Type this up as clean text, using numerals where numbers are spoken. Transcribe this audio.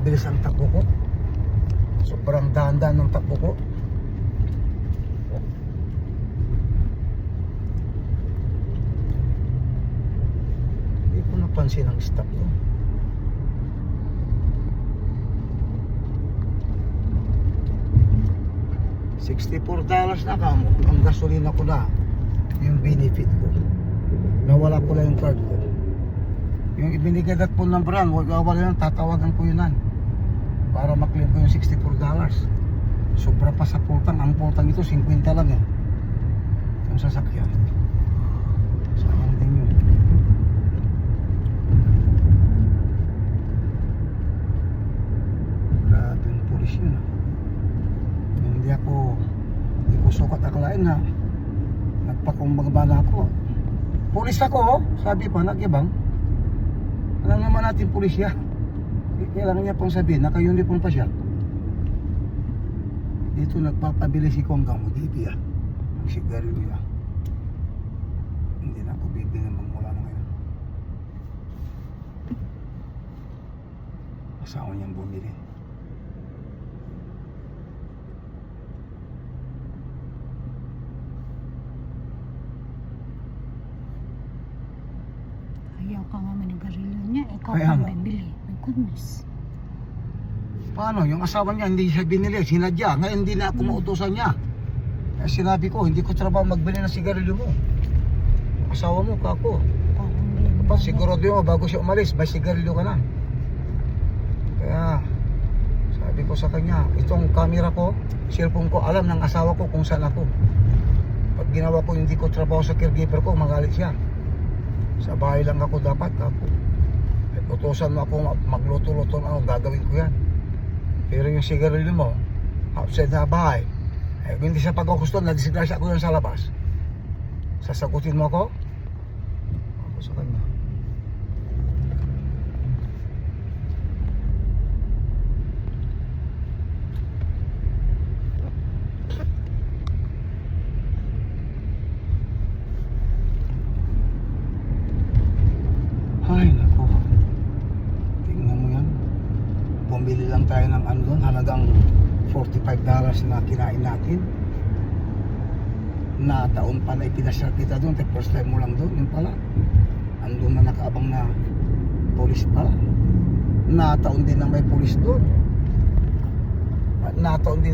mabilis ang takbo ko. Sobrang dahan-dahan ng takbo ko. Hindi ko napansin ang stop ko. $64 na kamo ang gasolina ko na, yung benefit ko. Nawala ko lang yung card ko. Yung ibinigay dat po ng brand, wala lang, tatawagan ko yun para maklaim ko yung $64. Sobra pa sa pultang. Ang pultang ito 50 lang eh, yung sasakyan. Sayang din yun. Grabe yung pulis yun Hindi ko sukat akalain na nagpakumbaba na ako. Pulis ako, sabi pa, nag-ibang. Alam naman natin pulis siya. Kailangan niya pong sabihin, naka-uniform pa siya. Dito nagpapabili si Konggang mo, dito yan. Ang sigarilyo yan. Hindi na ako bibili mula na ngayon. Asawa niyang bumili. Ayaw ka nga manigarilyo niya, ikaw Kaya pa nga. bibili. My goodness. Paano? Yung asawa niya hindi siya binili, sinadya. Ngayon hindi na ako mautusan niya. Kaya sinabi ko, hindi ko trabaho magbili ng sigarilyo mo. Asawa mo, kako. Dapat sigurado mo bago siya umalis, may sigarilyo ka na. Kaya sabi ko sa kanya, itong camera ko, cellphone ko, alam ng asawa ko kung saan ako. Pag ginawa ko hindi ko trabaho sa caregiver ko, magalit siya. Sa bahay lang ako dapat, kako. Utusan mo ako magluto-luto na ako, gagawin ko yan. Pero yung sigarilyo mo, outside na bahay, kung hindi sa pagkukusto, nadisgrasya ako yan sa labas. Sasagutin mo ako? Ako sa kanya. Ay, naku. Tingnan mo yan. Bumili lang tayo ng ano doon, halagang $45 na kinain natin. Na taon pa na ipinasyal kita doon, first time mo lang doon, yun pala. Andun na nakaabang na polis pala. Na taon din na may polis doon. At na taon din